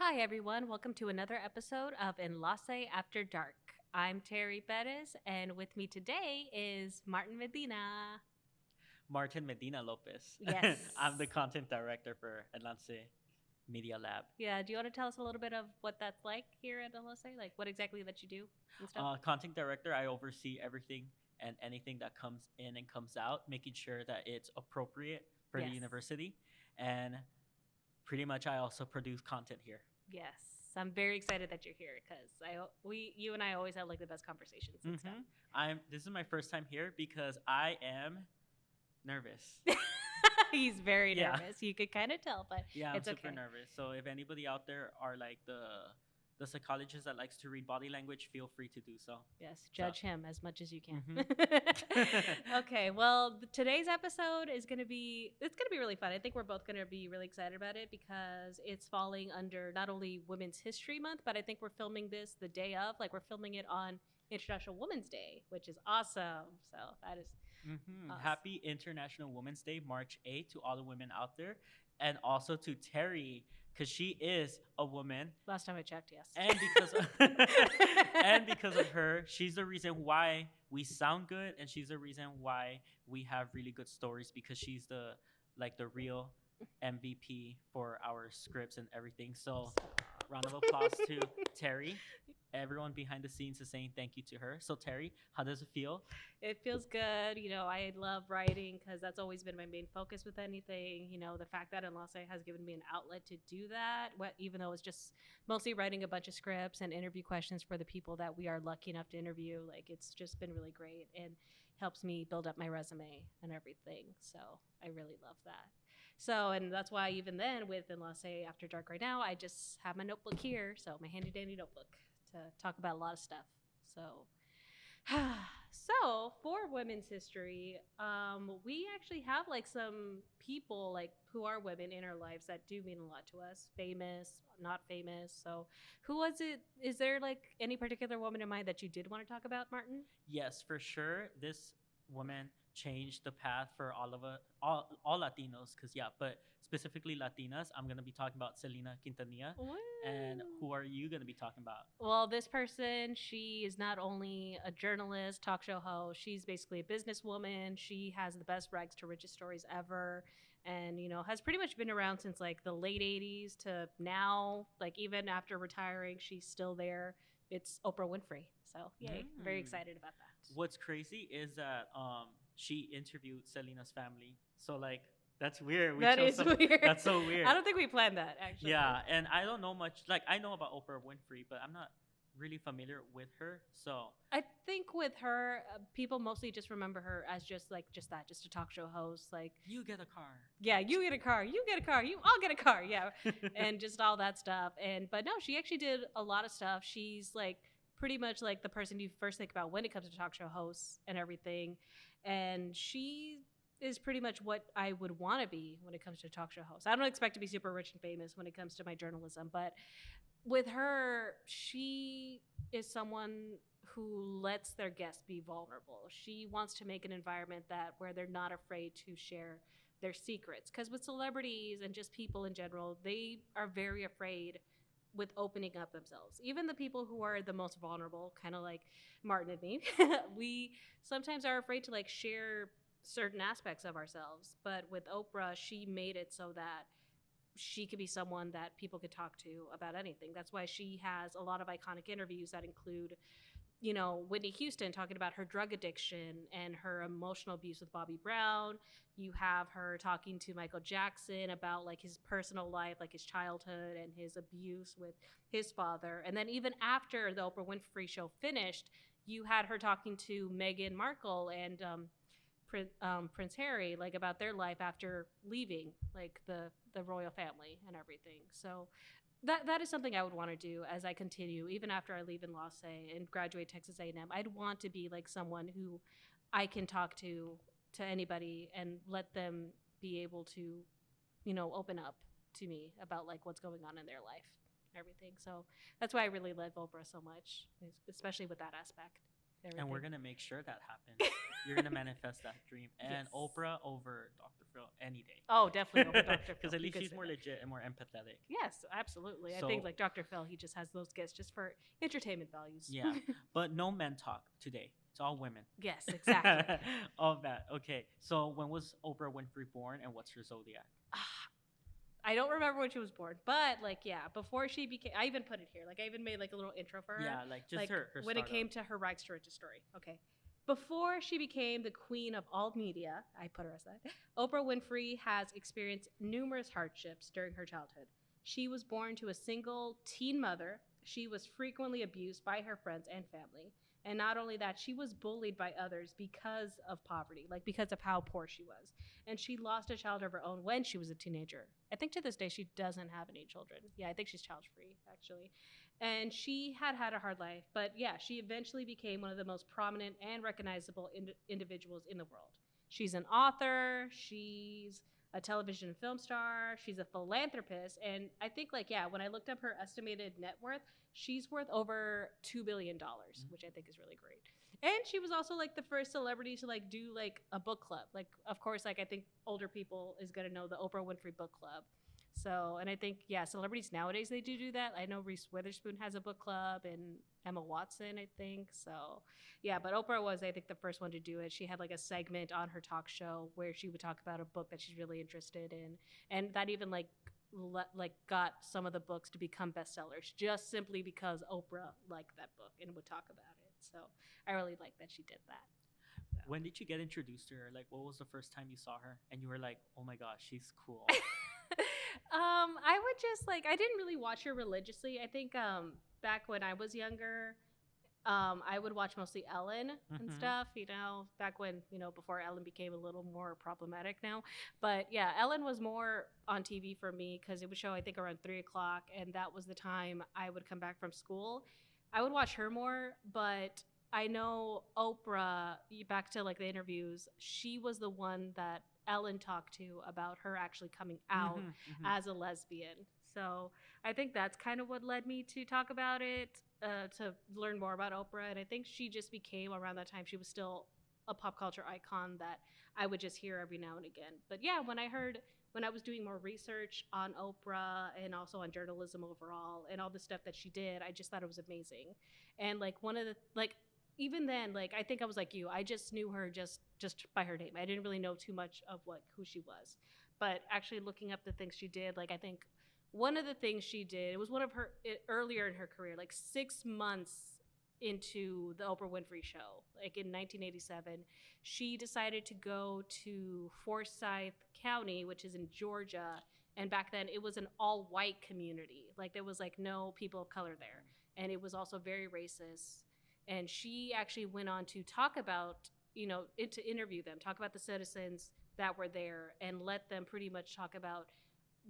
Hi, everyone. Welcome to another episode of Enlace After Dark. I'm Terry Perez, and with me today is Martin Medina. Martin Medina Lopez. Yes. I'm the content director for Enlace Media Lab. Yeah, do you want to tell us a little bit of what that's like here at Enlace? Like what exactly that you do and stuff? Content director, I oversee everything and anything that comes in and comes out, making sure that it's appropriate for the Yes. university. And pretty much, I also produce content here. Yes. I'm very excited that you're here because you and I always have like the best conversations and stuff. This is my first time here because I am nervous. He's very Yeah. nervous. You could kind of tell, but Yeah, I'm it's super okay. nervous. So if anybody out there are like the psychologist that likes to read body language, feel free to do so. Yes, judge him as much as you can. Mhm. Okay, well, today's episode is going to be really fun. I think we're both going to be really excited about it because it's falling under not only Women's History Month, but I think we're filming this the day of, like we're filming it on International Women's Day, which is awesome. So that is awesome. Happy International Women's Day, March 8th, to all the women out there, and also to Terry, because she is a woman. Last time I checked, yes. And and because of her, she's the reason why we sound good, and she's the reason why we have really good stories because she's the real MVP for our scripts and everything. So, round of applause to Terry. Everyone behind the scenes is saying thank you to her. So, Terry, how does it feel? It feels good. I love writing because that's always been my main focus with anything. The fact that Enlace has given me an outlet to do that, even though it's just mostly writing a bunch of scripts and interview questions for the people that we are lucky enough to interview. Like, it's just been really great and helps me build up my resume and everything. So I really love that. So, and that's why even then with Enlace After Dark right now, I just have my notebook here. So my handy dandy notebook to talk about a lot of stuff. So so for women's history, we actually have like some people like who are women in our lives that do mean a lot to us, famous, not famous. So who was it? Is there like any particular woman in mind that you did want to talk about, Martin? Yes, for sure. This woman changed the path for all of us, all Latinos. Cause yeah, but specifically Latinas. I'm gonna be talking about Selena Quintanilla. Woo. And who are you gonna be talking about? Well, this person, she is not only a journalist, talk show host, she's basically a businesswoman. She has the best rags to riches stories ever. And, has pretty much been around since like the late 80s to now. Like, even after retiring, she's still there. It's Oprah Winfrey. So, yay. Very excited about that. What's crazy is that she interviewed Selena's family. So like that's weird. That is weird. That's so weird. I don't think we planned that, actually. Yeah, and I don't know much. Like I know about Oprah Winfrey, but I'm not really familiar with her. So I think with her, people mostly just remember her as just a talk show host. Like, you get a car. Yeah, you get a car, you get a car, you all get a car. Yeah. And just all that stuff. But no, she actually did a lot of stuff. She's like pretty much like the person you first think about when it comes to talk show hosts and everything. And she is pretty much what I would want to be when it comes to talk show hosts. I don't expect to be super rich and famous when it comes to my journalism, but with her, she is someone who lets their guests be vulnerable. She wants to make an environment where they're not afraid to share their secrets. Because with celebrities and just people in general, they are very afraid with opening up themselves. Even the people who are the most vulnerable, kind of like Martin and me, we sometimes are afraid to like share certain aspects of ourselves. But with Oprah, she made it so that she could be someone that people could talk to about anything. That's why she has a lot of iconic interviews that include, Whitney Houston talking about her drug addiction and her emotional abuse with Bobby Brown. You have her talking to Michael Jackson about like his personal life, like his childhood and his abuse with his father. And then even after the Oprah Winfrey show finished, you had her talking to Meghan Markle and Prince Harry, like about their life after leaving, like the royal family and everything. So that is something I would want to do as I continue, even after I leave Enlace and graduate Texas A&M. I'd want to be like someone who I can talk to anybody and let them be able to, open up to me about like what's going on in their life and everything. So that's why I really love Oprah so much, especially with that aspect. And we're gonna make sure that happens. You're gonna manifest that dream. And Yes. Oprah over Dr. Phil any day. Oh, definitely over Dr. Phil. Because at You least could she's say more that. legit and more empathetic. Yes, absolutely. I So- think like Dr. Phil, he just has those gifts just for entertainment values. Yeah. But no men talk today. It's all women. Yes, exactly. All that. Okay. So when was Oprah Winfrey born and what's her zodiac? I don't remember when she was born, but like yeah, before she became, I even put it here. Like I even made like a little intro for her. Yeah, like just like her when it startup. came to her rags to riches story. Okay. Before she became the queen of all media, I put her as that. Oprah Winfrey has experienced numerous hardships during her childhood. She was born to a single teen mother. She was frequently abused by her friends and family. And not only that, she was bullied by others because of poverty, like because of how poor she was. And she lost a child of her own when she was a teenager. I think to this day she doesn't have any children. Yeah, I think she's child free, actually. And she had a hard life, but yeah, she eventually became one of the most prominent and recognizable individuals in the world. She's an author, she's a television and film star, she's a philanthropist, and I think like yeah, when I looked up her estimated net worth, she's worth over $2 billion, which I think is really great. And she was also like the first celebrity to like do like a book club. Like of course, like I think older people is gonna know the Oprah Winfrey Book Club. So, and I think, yeah, celebrities nowadays, they do that. I know Reese Witherspoon has a book club and Emma Watson, I think. So, yeah, but Oprah was, I think, the first one to do it. She had like a segment on her talk show where she would talk about a book that she's really interested in. And that even got some of the books to become bestsellers just simply because Oprah liked that book and would talk about it. So I really like that she did that. So. When did you get introduced to her? Like, what was the first time you saw her and you were like, oh my gosh, she's cool? I would just like I didn't really watch her religiously. I think back when I was younger, I would watch mostly Ellen and stuff, back when, before Ellen became a little more problematic now. But yeah, Ellen was more on TV for me because it would show, I think, around 3:00, and that was the time I would come back from school. I would watch her more, but I know Oprah, back to like the interviews, she was the one that Ellen talked to about her actually coming out as a lesbian. So I think that's kind of what led me to talk about it, to learn more about Oprah. And I think she just became, around that time, she was still a pop culture icon that I would just hear every now and again. But yeah, when I was doing more research on Oprah and also on journalism overall and all the stuff that she did, I just thought it was amazing. And like one of the, like, even then, like I think I was like you, I just knew her just by her name. I didn't really know too much of who she was. But actually looking up the things she did, like I think one of the things she did, it was one of her earlier in her career, like 6 months into the Oprah Winfrey Show, like in 1987, she decided to go to Forsyth County, which is in Georgia. And back then it was an all white community. Like there was like no people of color there. And it was also very racist. And she actually went on to talk about, to interview them, talk about the citizens that were there and let them pretty much talk about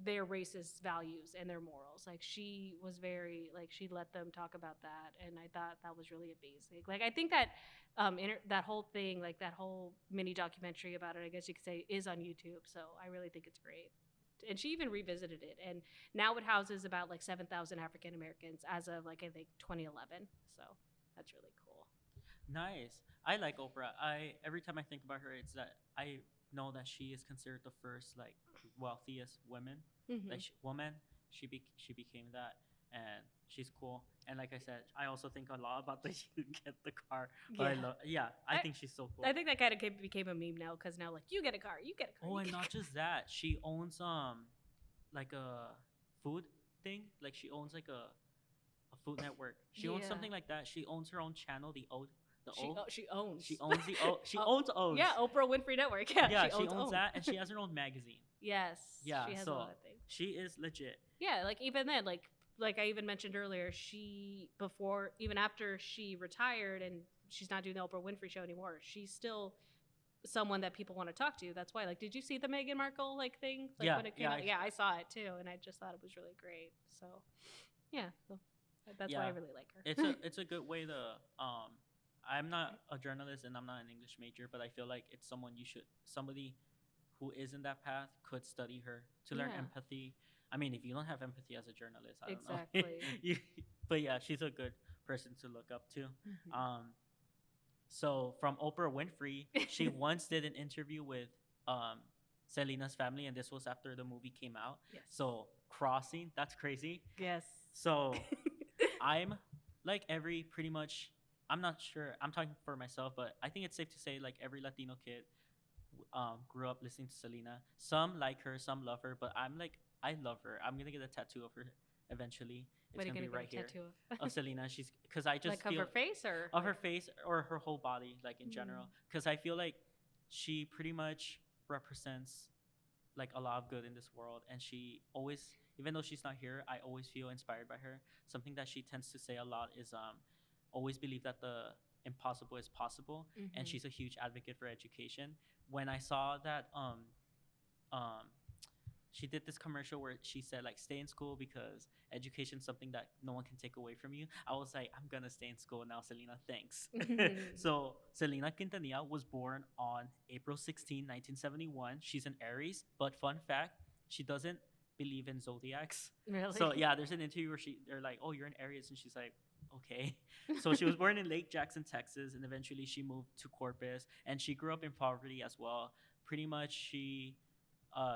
their racist values and their morals. Like she was very, like she let them talk about that. And I thought that was really amazing. Like I think that that whole thing, like that whole mini documentary about it, I guess you could say, is on YouTube. So I really think it's great. And she even revisited it. And now it houses about like 7,000 African Americans as of like, I think 2011. So that's really cool. Nice. I like Oprah. Every time I think about her, it's that I know that she is considered the first like wealthiest woman. Like woman. She became that, and she's cool. And like I said, I also think a lot about the you get the car. But I think she's so cool. I think that kind of became a meme now because now like you get a car, you get a car. Oh, and not just that, she owns like a food thing. Like she owns like a Food Network. She owns something like that. She owns her own channel, the O. She owns. She owns the O. She owns O's. Yeah, Oprah Winfrey Network. Yeah, she owns that, and she has her own magazine. Yes. Yeah, she has so all that thing. She is legit. Yeah, like even then, like I even mentioned earlier, even after she retired and she's not doing the Oprah Winfrey Show anymore, she's still someone that people want to talk to. That's why, like, did you see the Meghan Markle like thing? Like, when it came out? Yeah, I saw it too, and I just thought it was really great. So, yeah, so that's why I really like her. It's a good way to I'm not a journalist and I'm not an English major, but I feel like it's somebody who is in that path could study her to learn empathy. I mean, if you don't have empathy as a journalist, I don't know. But yeah, she's a good person to look up to. So from Oprah Winfrey, she once did an interview with um, Selena's family, and this was after the movie came out. Yes. So crossing, that's crazy. Yes. So I'm like every pretty much. I'm not sure. I'm talking for myself, but I think it's safe to say like every Latino kid grew up listening to Selena. Some like her, some love her, but I'm like I love her. I'm gonna get a tattoo of her eventually. It's What are you gonna gonna be right get a here tattoo of Selena. She's because I just like of feel her face or of her face or her whole body, like in general. Because I feel like she pretty much represents like a lot of good in this world, and she always, even though she's not here, I always feel inspired by her. Something that she tends to say a lot is always believe that the impossible is possible, and she's a huge advocate for education. When I saw that um she did this commercial where she said like stay in school because education's something that no one can take away from you. I was like, I'm gonna stay in school now, Selena, thanks. So Selena Quintanilla was born on April 16, 1971. She's an Aries, but fun fact, she doesn't believe in zodiacs. really? So yeah, there's an interview where they're like, oh, you're an Aries, and she's like, okay. So she was born in Lake Jackson, Texas, and eventually she moved to Corpus, and she grew up in poverty as well. Pretty much she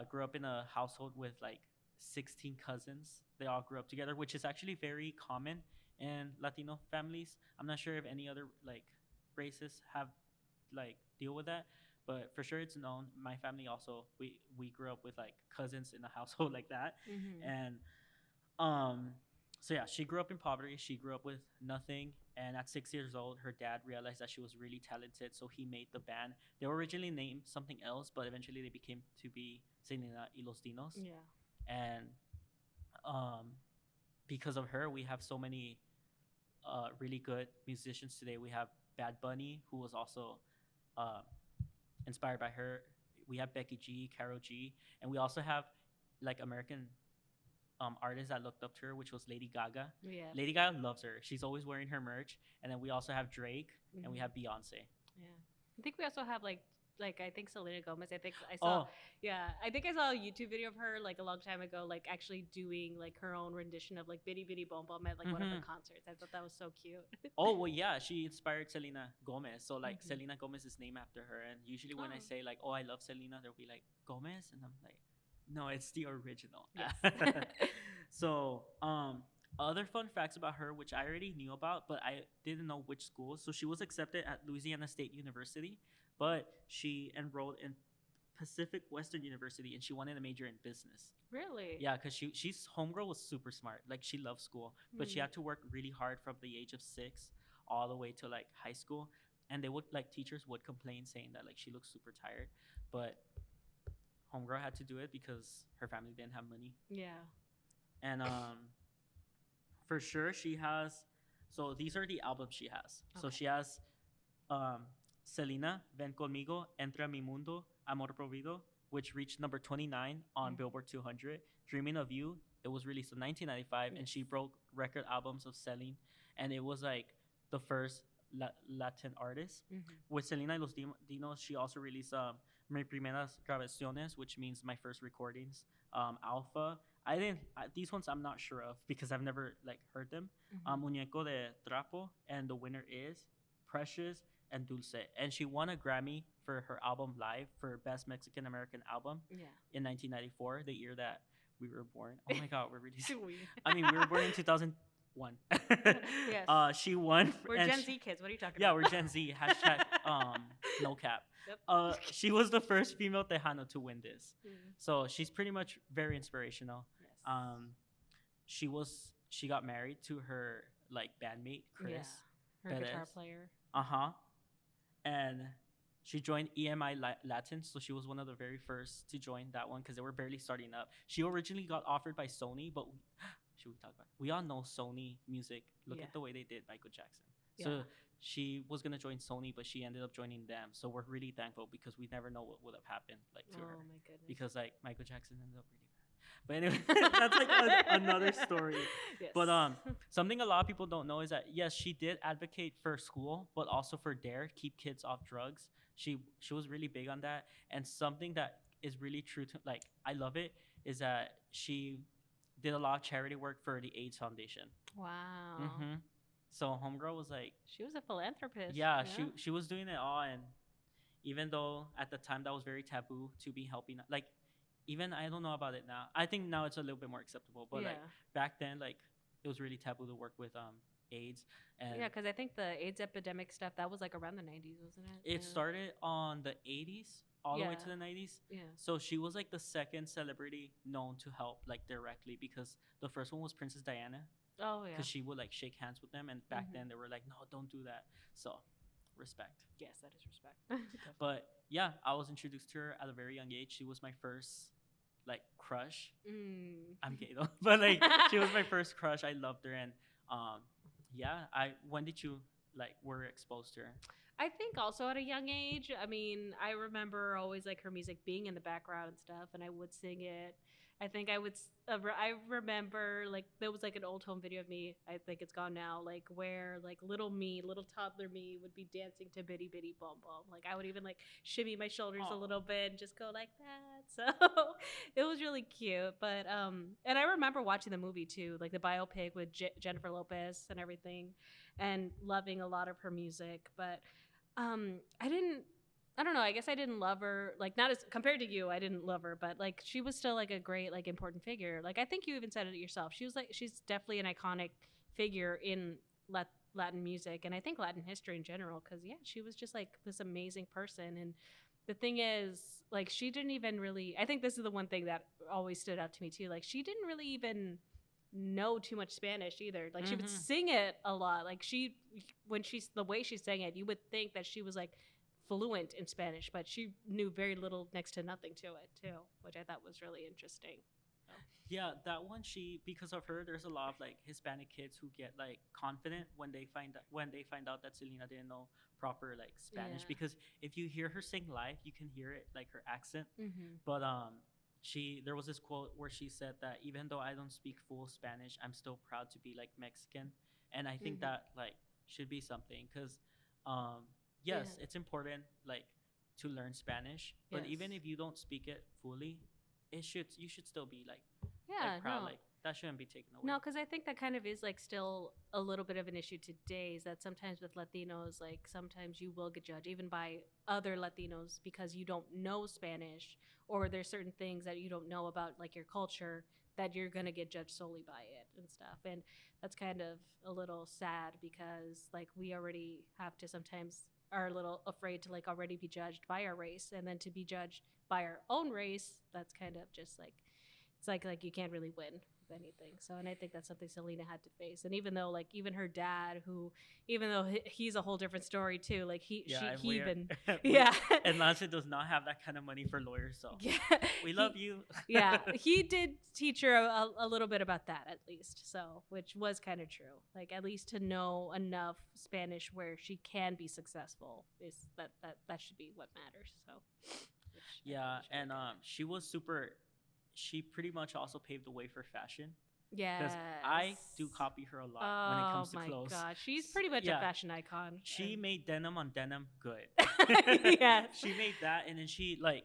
grew up in a household with like 16 cousins. They all grew up together, which is actually very common in Latino families. I'm not sure if any other like races have like deal with that, but for sure it's known. My family also we grew up with like cousins in a household like that, and um so yeah, she grew up in poverty. She grew up with nothing, and at 6 years old, her dad realized that she was really talented, so he made the band. They were originally named something else, but eventually they became to be Selena y los Dinos. Yeah. And um, because of her, we have so many really good musicians today. We have Bad Bunny, who was also uh, inspired by her. We have Becky G, Carol G, and we also have like American artist that looked up to her, which was Lady Gaga. Yeah. Lady Gaga loves her. She's always wearing her merch. And then we also have Drake, and we have Beyonce. Yeah. I think we also have like I think Selena Gomez. I think I saw I think I saw a YouTube video of her like a long time ago, like actually doing like her own rendition of like Bitty Bitty Bom Bom at like one of the concerts. I thought that was so cute. Oh well, yeah, she inspired Selena Gomez. So like Selena Gomez is named after her. And usually when I say like, oh, I love Selena, they'll be like Gomez, and I'm like, no, it's the original. Yes. So other fun facts about her, which I already knew about, but I didn't know which school. So she was accepted at Louisiana State University, but she enrolled in Pacific Western University, and she wanted a major in business. Really? Yeah, because she's homegirl was super smart. Like she loved school, but she had to work really hard from the age of 6 all the way to like high school. And they would like teachers would complain saying that like she looks super tired, but homegirl had to do it because her family didn't have money. Yeah. And for sure she has. So these are the albums she has. Okay. So she has Selena, Ven Conmigo, Entra a mi mundo, Amor Prohibido, which reached number 29 on Billboard 200. Dreaming of You, it was released in 1995, and she broke record albums of selling, and it was like the first Latin artist. With Selena y los Dinos, she also released Mis Primeras Grabaciones, which means my first recordings. Alpha. These ones I'm not sure of because I've never like heard them. Muñeco de Trapo, and the winner is Precious and Dulce. And she won a Grammy for her album Live for Best Mexican American Album in 1994, the year that we were born. Oh my God, we're really I mean, we were born in 2001. Yes. She won. We're Gen Z kids. What are you talking about? Yeah, we're Gen Z. Hashtag no cap. Yep. She was the first female Tejano to win this. So she's pretty much very inspirational. Yes. She got married to her like bandmate Chris. Yeah. Her Perez. Guitar player. And she joined EMI Latin, so she was one of the very first to join that one because they were barely starting up. She originally got offered by Sony, but should we talk about it? We all know Sony music. Look at the way they did Michael Jackson. So she was gonna join Sony, but she ended up joining them. So we're really thankful because we never know what would have happened like to her. My goodness. Because like Michael Jackson ended up really bad. But anyway, that's like another story. Yes. But something a lot of people don't know is that yes, she did advocate for school, but also for DARE, keep kids off drugs. She was really big on that. And something that is really true to like I love it is that she did a lot of charity work for the AIDS Foundation. Wow. So homegirl was like, She was a philanthropist. yeah, she was doing it all, and even though at the time that was very taboo to be helping, like even I don't know about it now. I think now it's a little bit more acceptable, but Yeah. like back then, like it was really taboo to work with AIDS, and Yeah, because I think the AIDS epidemic stuff that was like around the 90s, wasn't it? it started on the 80s all the way Yeah. to the 90s. Yeah. So she was like the second celebrity known to help like directly, because the first one was Princess Diana, Oh yeah. because she would like shake hands with them, and back Mhm. then they were like, no, don't do that. So respect. Yes, that is respect. But yeah, I was introduced to her at a very young age. She was my first like crush. I'm gay though, but like she was my first crush. I loved her, and yeah. When did you like were exposed to her? I think also at a young age. I mean, I remember always like her music being in the background and stuff, and I would sing it. I think I would. I remember like there was like an old home video of me. I think it's gone now. Like where like little me, little toddler me, would be dancing to Bitty Bitty Bum Bum. Like I would even like shimmy my shoulders a little bit and just go like that. So it was really cute. But and I remember watching the movie too, like the biopic with Jennifer Lopez and everything, and loving a lot of her music. But I don't know, I guess I didn't love her, like not as compared to you, I didn't love her, but like she was still like a great like important figure. Like I think you even said it yourself, she's definitely an iconic figure in Latin music, and I think Latin history in general, because yeah, she was just like this amazing person. And the thing is, like, she didn't even really, I think this is the one thing that always stood out to me too, like she didn't really even know too much Spanish either. Like she would sing it a lot. Like when she's the way she sang it, you would think that she was like fluent in Spanish, but she knew very little, next to nothing to it too, which I thought was really interesting. So. Yeah, that one, because of her, there's a lot of like Hispanic kids who get like confident when they find out that Selena didn't know proper like Spanish, because if you hear her sing live, you can hear it like her accent. But there was this quote where she said that even though I don't speak full Spanish, I'm still proud to be like Mexican, and I think that like should be something, because yes, it's important like to learn Spanish, but even if you don't speak it fully, you should still be like proud. Like that shouldn't be taken away. No, because I think that kind of is like still a little bit of an issue today, is that sometimes with Latinos, like sometimes you will get judged even by other Latinos because you don't know Spanish, or there's certain things that you don't know about like your culture, that you're gonna get judged solely by it and stuff. And that's kind of a little sad, because like we already have to sometimes are a little afraid to like already be judged by our race, and then to be judged by our own race, that's kind of just like, it's like you can't really win with anything. So, and I think that's something Selena had to face. And even though like even her dad, who even though he's a whole different story too, like he even Enlace does not have that kind of money for lawyers, so we love you. He did teach her a little bit about that, at least, so, which was kind of true, like at least to know enough Spanish where she can be successful, is that should be what matters. So and she pretty much also paved the way for fashion. Yeah, because I do copy her a lot when it comes to clothes. Oh my god, she's pretty much a fashion icon. She made denim on denim good. She made that, and then she like,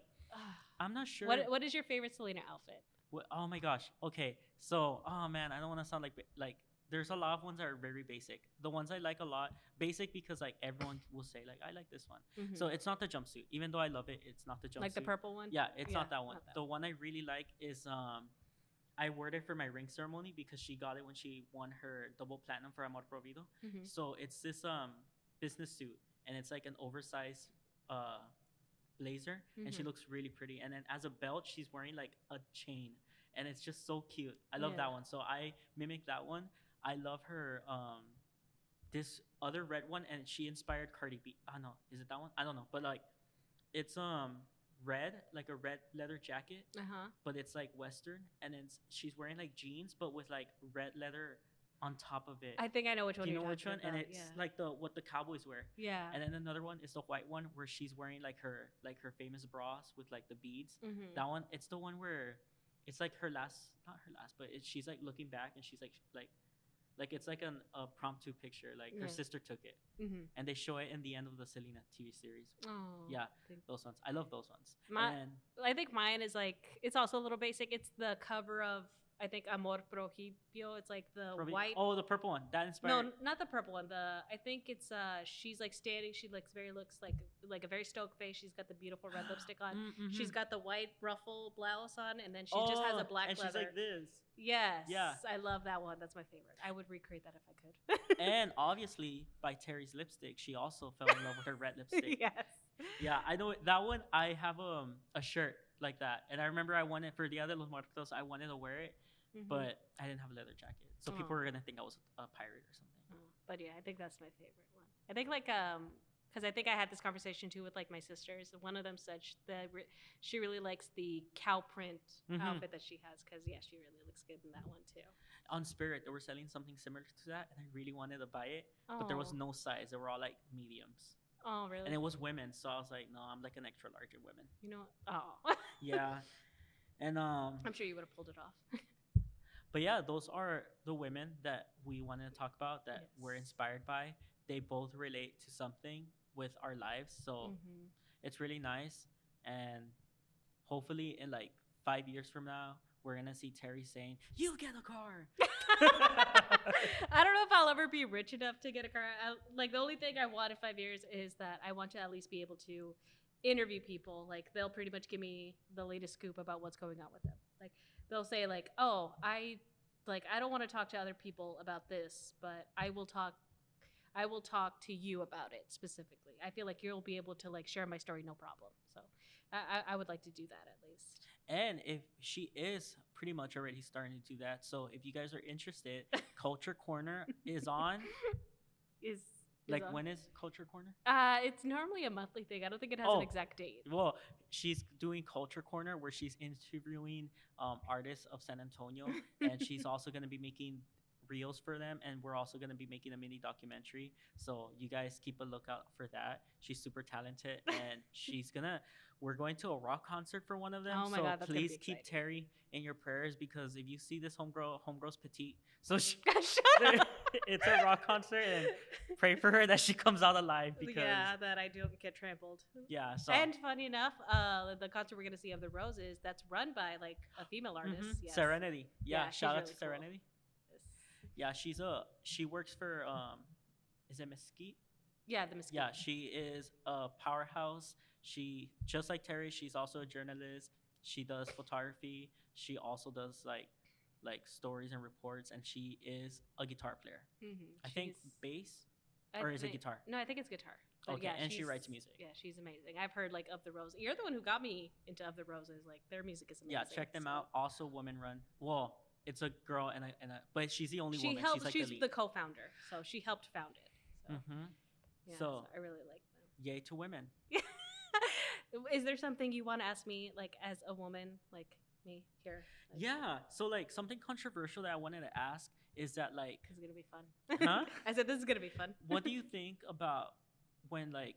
I'm not sure. What is your favorite Selena outfit? Oh my gosh. Okay, so oh man, I don't want to sound like. There's a lot of ones that are very basic. The ones I like a lot, basic because like everyone will say like I like this one. So it's not the jumpsuit, even though I love it. It's not the jumpsuit. Like the purple one. Yeah, it's not that one. The one I really like is I wore it for my ring ceremony because she got it when she won her double platinum for Amor Prohibido. So it's this business suit, and it's like an oversized blazer, and she looks really pretty. And then as a belt, she's wearing like a chain, and it's just so cute. I love that one, so I mimic that one. I love her this other red one, and she inspired Cardi B. Oh no, is it that one? I don't know, but like it's red, like a red leather jacket, but it's like Western, and then she's wearing like jeans, but with like red leather on top of it. I think I know which one. You know which one? And it's like what the cowboys wear. Yeah. And then another one is the white one where she's wearing like her famous bras with like the beads. That one, it's the one where it's like not her last, but she's like looking back, and she's like it's like a promptu picture, like her sister took it, and they show it in the end of the Selena TV series. Those ones, I love those ones. I think mine is like, it's also a little basic. It's the cover of I think Amor Prohibio. It's like the white. Oh, the purple one. That inspired. No, not the purple one. I think it's she's like standing. She looks like a very stoic face. She's got the beautiful red lipstick on. Mm-hmm. She's got the white ruffle blouse on, and then she just has a black and leather. she's like this. Yes. Yeah. I love that one. That's my favorite. I would recreate that if I could. And obviously, by Terry's lipstick, she also fell in love with her red lipstick. Yes. Yeah, I know that one. I have a shirt like that, and I remember I wanted for Dia de los Muertos. I wanted to wear it, but I didn't have a leather jacket, so people were gonna think I was a pirate or something. But yeah, I think that's my favorite one. I think because I think I had this conversation too with like my sisters. One of them said she really likes the cow print outfit that she has because she really looks good in that one too. On Spirit, they were selling something similar to that, and I really wanted to buy it, but there was no size. They were all like mediums. Oh, really? And it was women, so I was like, no, I'm like an extra large in women. You know what? Oh. Yeah. And I'm sure you would have pulled it off. But yeah, those are the women that we wanted to talk about that we're inspired by. They both relate to something with our lives, so it's really nice. And hopefully in like 5 years from now, we're gonna see Terry saying, "You get a car." I don't know if I'll ever be rich enough to get a car. Like the only thing I want in 5 years is that I want to at least be able to interview people. Like they'll pretty much give me the latest scoop about what's going on with them. Like they'll say like, "Oh, I don't want to talk to other people about this, but I will talk to you about it specifically. I feel like you'll be able to like share my story, no problem." So I would like to do that at least. And if she is pretty much already starting to do that, so if you guys are interested, Culture Corner is on. When is Culture Corner? It's normally a monthly thing. I don't think it has an exact date. Well, she's doing Culture Corner where she's interviewing artists of San Antonio, and she's also going to be making reels for them, and we're also going to be making a mini documentary, so you guys keep a lookout for that. She's super talented, and we're going to a rock concert for one of them. Oh my God, that's please keep Terry in your prayers, because if you see this homegirl's petite, so it's a rock concert, and pray for her that she comes out alive, because that I don't get trampled. And funny enough, the concert we're going to see of the Roses, that's run by like a female artist. Yes. Serenity. Shout out really to Serenity. Yeah, she works for is it Mesquite? Yeah, the Mesquite. Yeah, she is a powerhouse. She, just like Terry, she's also a journalist. She does photography. She also does like stories and reports, and she is a guitar player. I think bass, or is it guitar? No, I think it's guitar. But okay, and she writes music. Yeah, she's amazing. I've heard like Of the Roses. You're the one who got me into Of the Roses. Like their music is amazing. Yeah, check them out. Also, woman run. Well, it's a girl and a but she's the only woman. She's the co-founder, so she helped found it. So, so I really like them. Yay to women. Is there something you want to ask me, like as a woman, like me here? Yeah. So like something controversial that I wanted to ask is that like this is gonna be fun. Huh? I said this is gonna be fun. What do you think about when like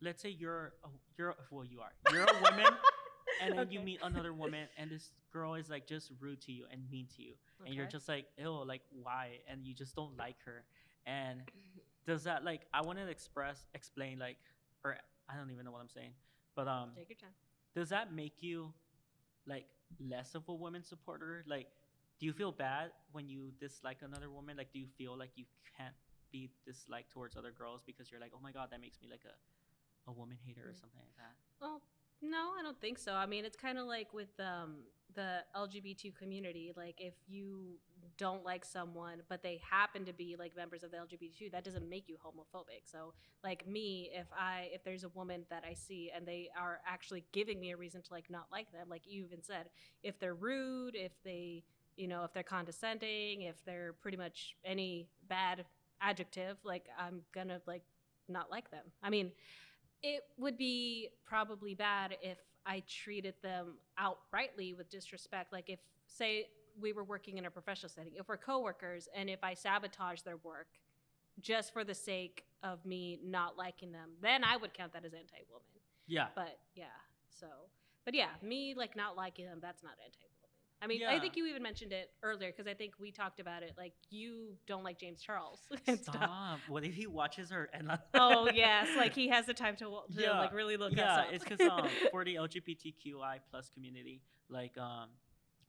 let's say you're a woman and then you meet another woman and this girl is like just rude to you and mean to you, and you're just like, ew, like why? And you just don't like her. And does that like I wanted to explain like, or I don't even know what I'm saying, but take your time. Does that make you like less of a woman supporter? Like, do you feel bad when you dislike another woman? Like, do you feel like you can't be disliked towards other girls because you're like, oh my God, that makes me like a woman hater or something like that? Well, no, I don't think so. I mean, it's kind of like with the LGBT community. Like, if you don't like someone, but they happen to be like members of the LGBT, that doesn't make you homophobic. So, like me, if there's a woman that I see and they are actually giving me a reason to like not like them, like you even said, if they're rude, if they, if they're condescending, if they're pretty much any bad adjective, like I'm gonna like not like them. I mean, it would be probably bad if I treated them outrightly with disrespect. Like if, say, we were working in a professional setting, if we're coworkers and if I sabotage their work just for the sake of me not liking them, then I would count that as anti-woman. Yeah. But yeah, me like not liking them, that's not anti-woman. I mean, I think you even mentioned it earlier because I think we talked about it. Like, you don't like James Charles. And Stop. stuff. What if he watches her and like? Oh yes, like he has the time to like really look us up. Yeah, it's because for the LGBTQI plus community, like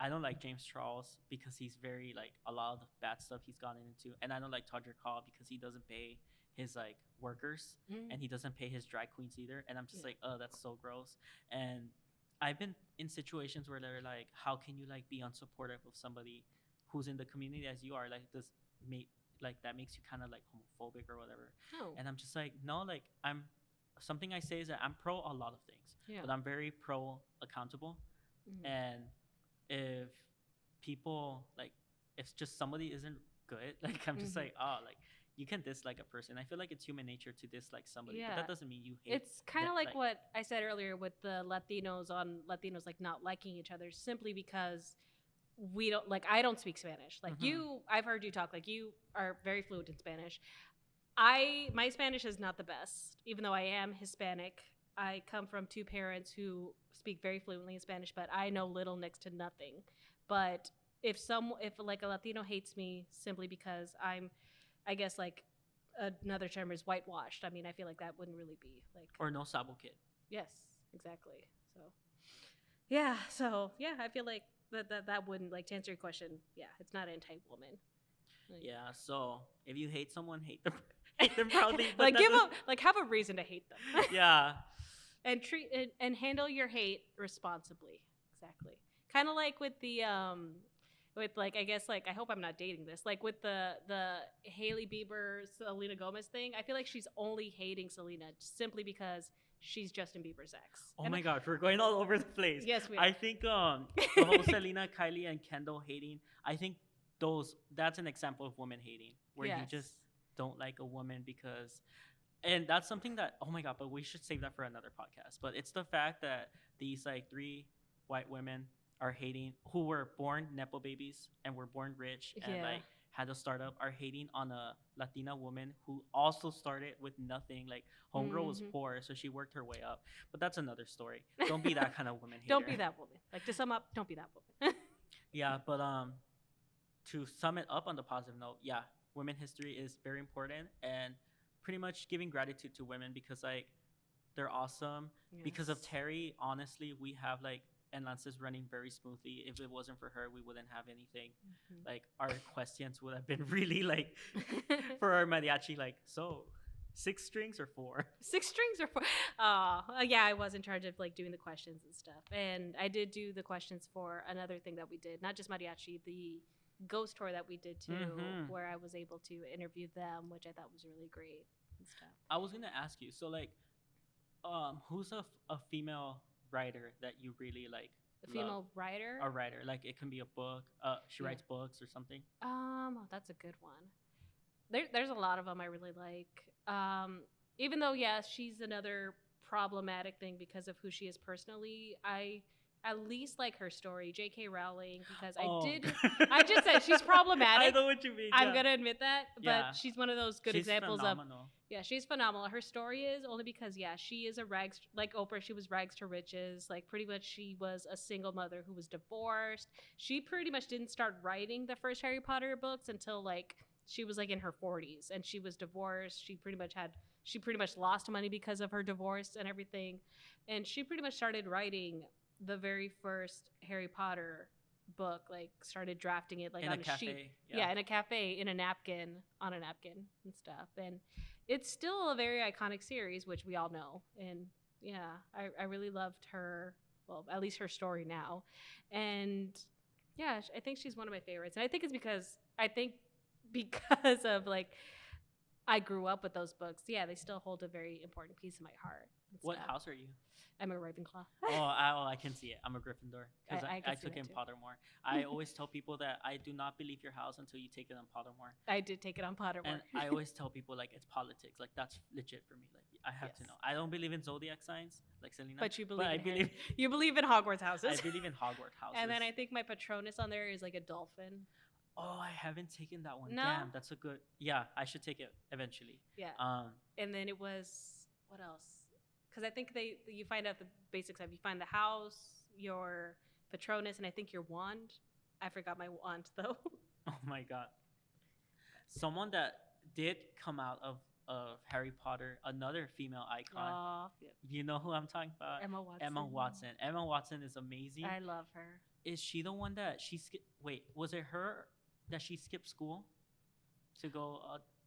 I don't like James Charles because he's very like a lot of the bad stuff he's gotten into, and I don't like Todrick Hall because he doesn't pay his like workers and he doesn't pay his drag queens either, and I'm just like, oh, that's so gross. And I've been in situations where they're like, how can you like be unsupportive of somebody who's in the community as you are? Like this make like that makes you kind of like homophobic or whatever. Oh. And I'm just like, no, like I'm something I say is that I'm pro a lot of things, but I'm very pro accountable. And if people like if just somebody isn't good, like I'm just like, oh, like you can dislike a person. I feel like it's human nature to dislike somebody, but that doesn't mean you hate. It's kind of like what I said earlier with the Latinos like not liking each other simply because we don't like I don't speak Spanish. Like I've heard you talk, like you are very fluent in Spanish. My Spanish is not the best, even though I am Hispanic. I come from two parents who speak very fluently in Spanish, but I know little next to nothing. But if like a Latino hates me simply because I guess like another term is whitewashed. I mean, I feel like that wouldn't really be like or no sabo kid. Yes, exactly. So yeah, I feel like that wouldn't like to answer your question. Yeah, it's not anti-woman. Like, yeah, so if you hate someone, hate them. Hate them proudly. Like have a reason to hate them. Yeah. And treat and handle your hate responsibly. Exactly. Kind of like with the with like I guess like I hope I'm not dating this. Like with the Hailey Bieber Selena Gomez thing, I feel like she's only hating Selena simply because she's Justin Bieber's ex. Oh my gosh, we're going all over the place. Yes, we are. I think the whole Selena, Kylie, and Kendall hating, I think that's an example of women hating, where you just don't like a woman because, and that's something that, oh my god, but we should save that for another podcast. But it's the fact that these like 3 white women are hating, who were born nepo babies and were born rich and like had a startup, are hating on a Latina woman who also started with nothing. Like homegirl was poor, so she worked her way up. But that's another story. Don't be that kind of woman hater. Don't be that woman. Like to sum up, don't be that woman. Yeah, but to sum it up on the positive note, yeah, women history is very important, and pretty much giving gratitude to women because like they're awesome. Yes. Because of Terry, honestly, we have like Enlace is running very smoothly. If it wasn't for her, we wouldn't have anything. Like our questions would have been really like for our mariachi, like, so 6 strings or 4? 6 strings or 4? Yeah, I was in charge of like doing the questions and stuff, and I did do the questions for another thing that we did, not just mariachi, the ghost tour that we did too, where I was able to interview them, which I thought was really great and stuff. I was gonna ask you, so like, who's a female writer that you really like? A female writer? A writer, like it can be a book. She writes books or something. That's a good one. There's a lot of them I really like. Even though she's another problematic thing because of who she is personally. I at least like her story, J.K. Rowling, because I just said she's problematic. I know what you mean. I'm gonna admit that, but she's one of those good examples phenomenal. She's phenomenal. Her story is only because she is a rags, like Oprah. She was rags to riches. Like pretty much, she was a single mother who was divorced. She pretty much didn't start writing the first Harry Potter books until like she was like in her 40s, and she was divorced. She pretty much lost money because of her divorce and everything, and she pretty much started writing the very first Harry Potter book, like started drafting it like in on a cafe, sheet. In a cafe, in a napkin, on a napkin and stuff. And it's still a very iconic series, which we all know. And I really loved her, well, at least her story now. And I think she's one of my favorites. And I think it's because of like I grew up with those books. Yeah, they still hold a very important piece in my heart. What house are you? I'm a Ravenclaw. I can see it. I'm a Gryffindor because I took it in too. Pottermore. I always tell people that I do not believe your house until you take it on Pottermore. I did take it on Pottermore. And I always tell people like it's politics. Like that's legit for me. Like I have to know. I don't believe in zodiac signs like Selena. But you believe you believe in Hogwarts houses. I believe in Hogwarts houses. And then I think my Patronus on there is like a dolphin. Oh, I haven't taken that one. No? Damn, that's a good. Yeah, I should take it eventually. Yeah. And then it was what else? Because I think you find out the basics of you find the house, your Patronus, and I think your wand. I forgot my wand though. Oh my god! Someone that did come out of Harry Potter, another female icon. Yeah. You know who I'm talking about? Emma Watson. Emma Watson. Emma Watson is amazing. I love her. is she the one that wait, was it her that she skipped school to go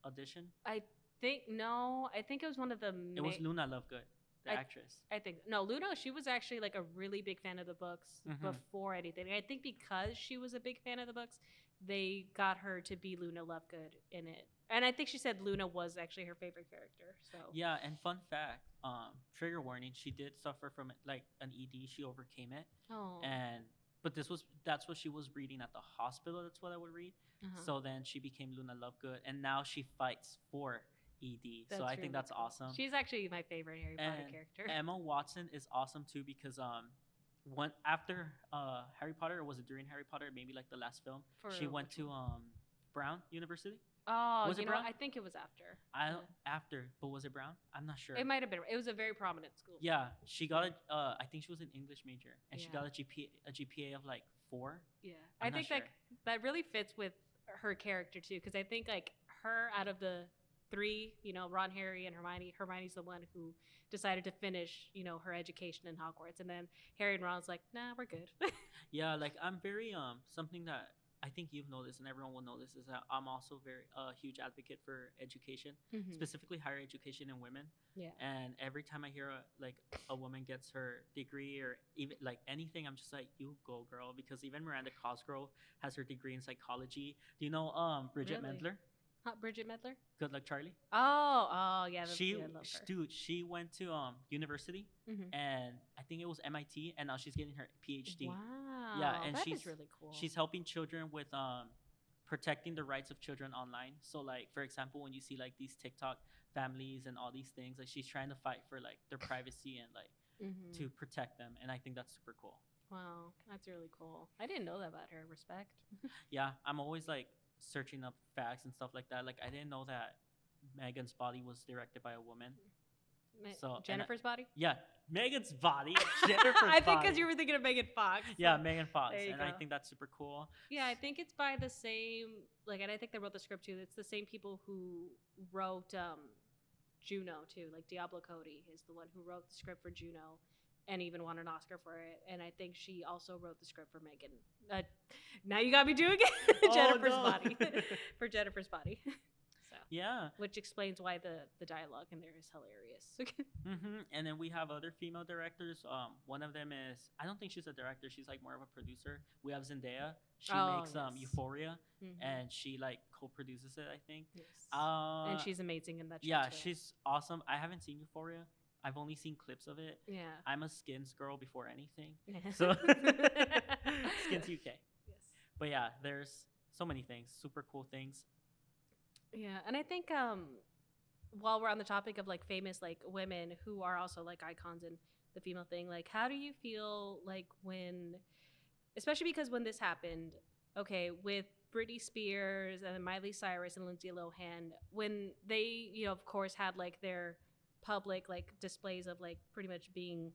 audition? I think no. I think it was one of the. It was Luna Lovegood, the actress. I think no, Luna. She was actually like a really big fan of the books before anything. And I think because she was a big fan of the books, they got her to be Luna Lovegood in it. And I think she said Luna was actually her favorite character. So yeah, and fun fact, trigger warning, she did suffer from like an ED. She overcame it. Oh. And but that's what she was reading at the hospital. That's what I would read. So then she became Luna Lovegood, and now she fights for ED. So I think that's awesome. She's actually my favorite Harry Potter character. Emma Watson is awesome too because after Harry Potter, or was it during Harry Potter? Maybe like the last film. She went to Brown University. Oh, was it Brown? I think it was after. After, but was it Brown? I'm not sure. It might have been. It was a very prominent school. Yeah, she got a. I think she was an English major, and she got a GPA of like 4. Yeah, I think that really fits with her character too, because I think like her out of the 3, Ron, Harry, and Hermione. Hermione's the one who decided to finish, her education in Hogwarts, and then Harry and Ron's like, nah, we're good. Yeah, like I'm very something that I think you've noticed, and everyone will notice, is that I'm also very huge advocate for education, specifically higher education in women. Yeah. And every time I hear a woman gets her degree or even like anything, I'm just like, you go, girl, because even Miranda Cosgrove has her degree in psychology. Do you know Bridget Mendler? Bridget Mendler? Good Luck Charlie. Oh, yeah. I love her. Dude, she went to university, and I think it was MIT, and now she's getting her PhD. Wow. Yeah, and she's really cool. She's helping children with protecting the rights of children online. So like, for example, when you see like these TikTok families and all these things, like she's trying to fight for like their privacy and like to protect them, and I think that's super cool. Wow, that's really cool. I didn't know that about her. Respect. Yeah, I'm always like searching up facts and stuff like that. Like I didn't know that Megan's Body was directed by a woman. So Jennifer's Body? Yeah, Megan's Body. Jennifer's I think because you were thinking of Megan Fox. Yeah, Megan Fox, and I think that's super cool. Yeah, I think it's by the same and I think they wrote the script too. It's the same people who wrote Juno too. Like Diablo Cody is the one who wrote the script for Juno, and even won an Oscar for it. And I think she also wrote the script for Megan. Now you got me doing it. Jennifer's Body. For Jennifer's Body. So yeah. Which explains why the dialogue in there is hilarious. And then we have other female directors. One of them is, I don't think she's a director. She's like more of a producer. We have Zendaya. She makes Euphoria, and she like co-produces it, I think. Yes. And she's amazing in that show. Yeah, too. she's awesome. I haven't seen Euphoria. I've only seen clips of it. Yeah. I'm a Skins girl before anything. So Skins UK. Yes. But yeah, there's so many things, super cool things. Yeah, and I think while we're on the topic of like famous like women who are also like icons in the female thing, like how do you feel like when, especially because when this happened, okay, with Britney Spears and Miley Cyrus and Lindsay Lohan, when they, of course had like their public like displays of like pretty much being,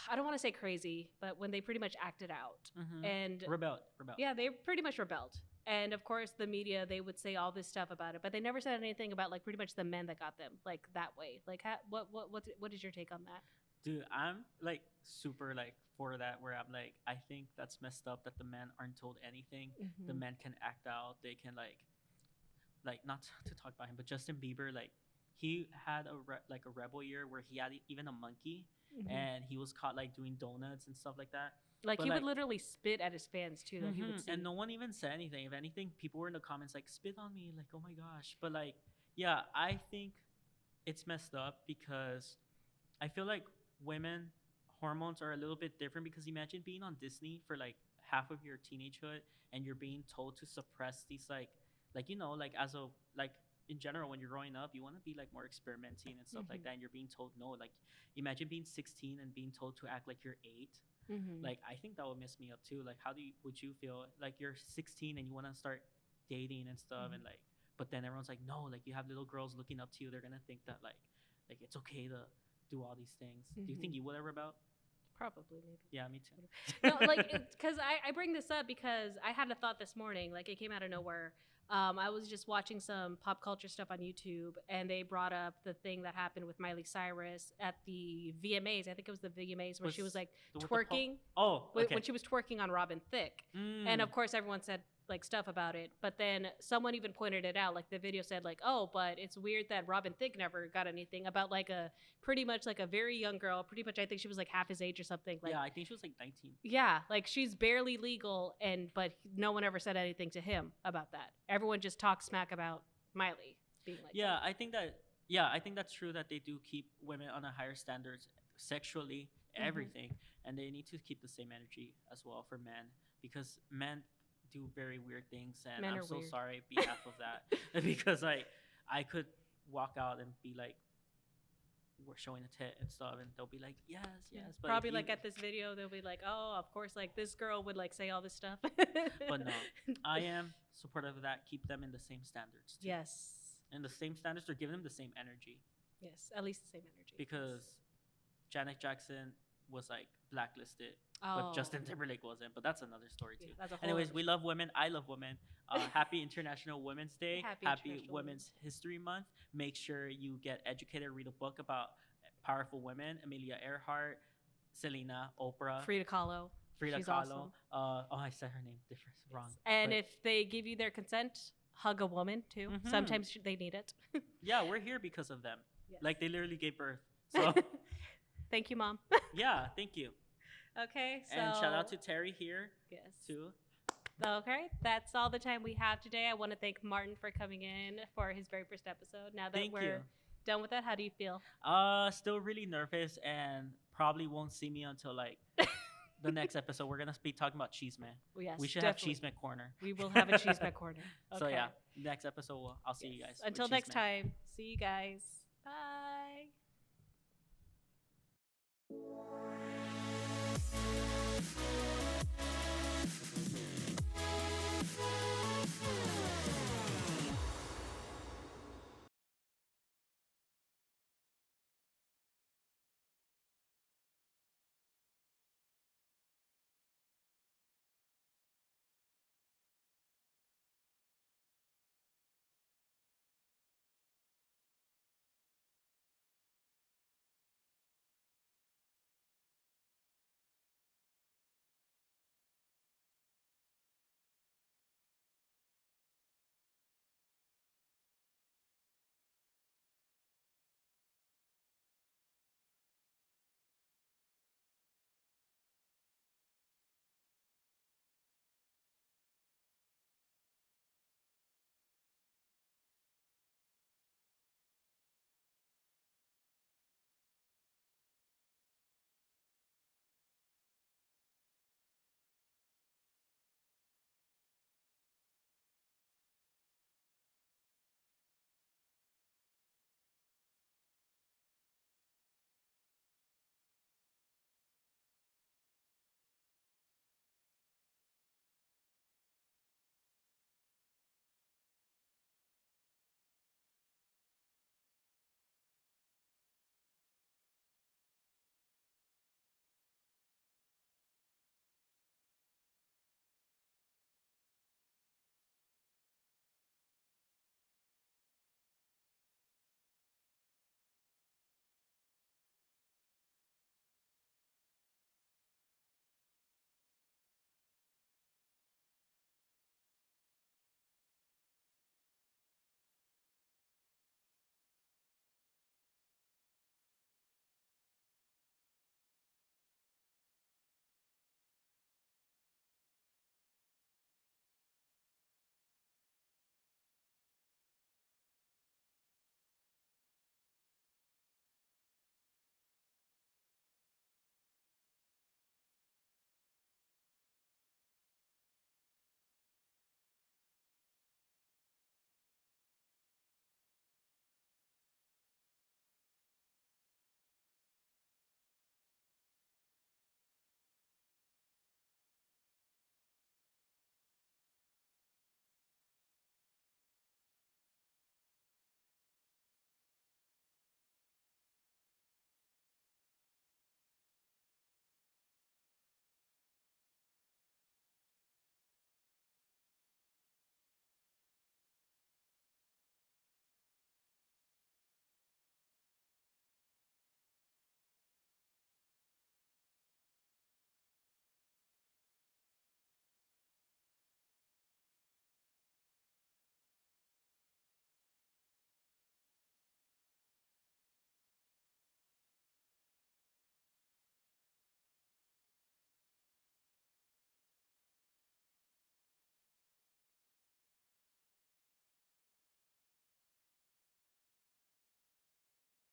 I don't want to say crazy, but when they pretty much acted out and rebelled. Yeah, they pretty much rebelled. And of course the media, they would say all this stuff about it, but they never said anything about like pretty much the men that got them like that way. Like what is your take on that? Dude, I'm like super like for that, where I'm like, I think that's messed up that the men aren't told anything. The men can act out. They can like not to talk about him, but Justin Bieber, like he had a rebel year where he had even a monkey, and he was caught like doing donuts and stuff like that. Like but he would literally spit at his fans too. That he would see. And no one even said anything. If anything, people were in the comments like, spit on me, like, oh my gosh. But like, yeah, I think it's messed up because I feel like women hormones are a little bit different, because imagine being on Disney for like half of your teenagehood and you're being told to suppress these like as a like in general, when you're growing up, you want to be like more experimenting and stuff like that, and you're being told no. Like imagine being 16 and being told to act like you're 8. Like I think that would mess me up too. Like would you feel like you're 16 and you want to start dating and stuff, and like, but then everyone's like, no, like you have little girls looking up to you, they're gonna think that like it's okay to do all these things. Do you think you would ever rebel? Probably, maybe. Yeah, me too. No, like because I bring this up because I had a thought this morning. Like it came out of nowhere. I was just watching some pop culture stuff on YouTube, and they brought up the thing that happened with Miley Cyrus at the VMAs. I think it was the VMAs where she was like twerking. Okay. When she was twerking on Robin Thicke, and of course everyone said like stuff about it. But then someone even pointed it out. Like the video said, like, oh, but it's weird that Robin Thicke never got anything about like a pretty much like a very young girl. Pretty much, I think she was like half his age or something. Like, yeah, I think she was like 19. Yeah, like she's barely legal, but no one ever said anything to him about that. Everyone just talked smack about Miley being like. Yeah, that. I think that's true that they do keep women on a higher standards sexually, everything, and they need to keep the same energy as well for men because men do very weird things, and Men I'm are so weird. sorry on behalf of that because I could walk out and be like, we're showing a tit and stuff, and they'll be like, yes, but Probably if like you- at this video, they'll be like, oh, of course, like this girl would like say all this stuff. but no, I am supportive of that. Keep them in the same standards too. Yes. And the same standards, or give them the same energy. Yes, at least the same energy. Because Janet Jackson was like blacklisted, Oh. but Justin Timberlake wasn't. But that's another story too. Yeah, that's a whole Anyways, other we love women. I love women. Happy International Women's Day. Happy Happy International Women's History Month. Make sure you get educated. Read a book about powerful women. Amelia Earhart, Selena, Oprah, Frida Kahlo. Frida She's Kahlo. awesome. I said her name different, wrong. And But if they give you their consent, hug a woman too. Mhm. Sometimes they need it. yeah, we're here because of them. Yes. Like they literally gave birth. So Thank you, Mom. yeah, thank you. Okay, so And shout out to Terry here yes. too. Okay, that's all the time we have today. I want to thank Martin for coming in for his very first episode. Now that Thank we're you. done with that, how do you feel? Still really nervous and probably won't see me until like the next episode. We're gonna be talking about Cheese Man. Well, yes, We should definitely. have Cheese Man Corner. We will have a cheese man corner. So Okay. yeah, next episode I'll see you guys. with Until Cheese next Man. time, see you guys. Bye.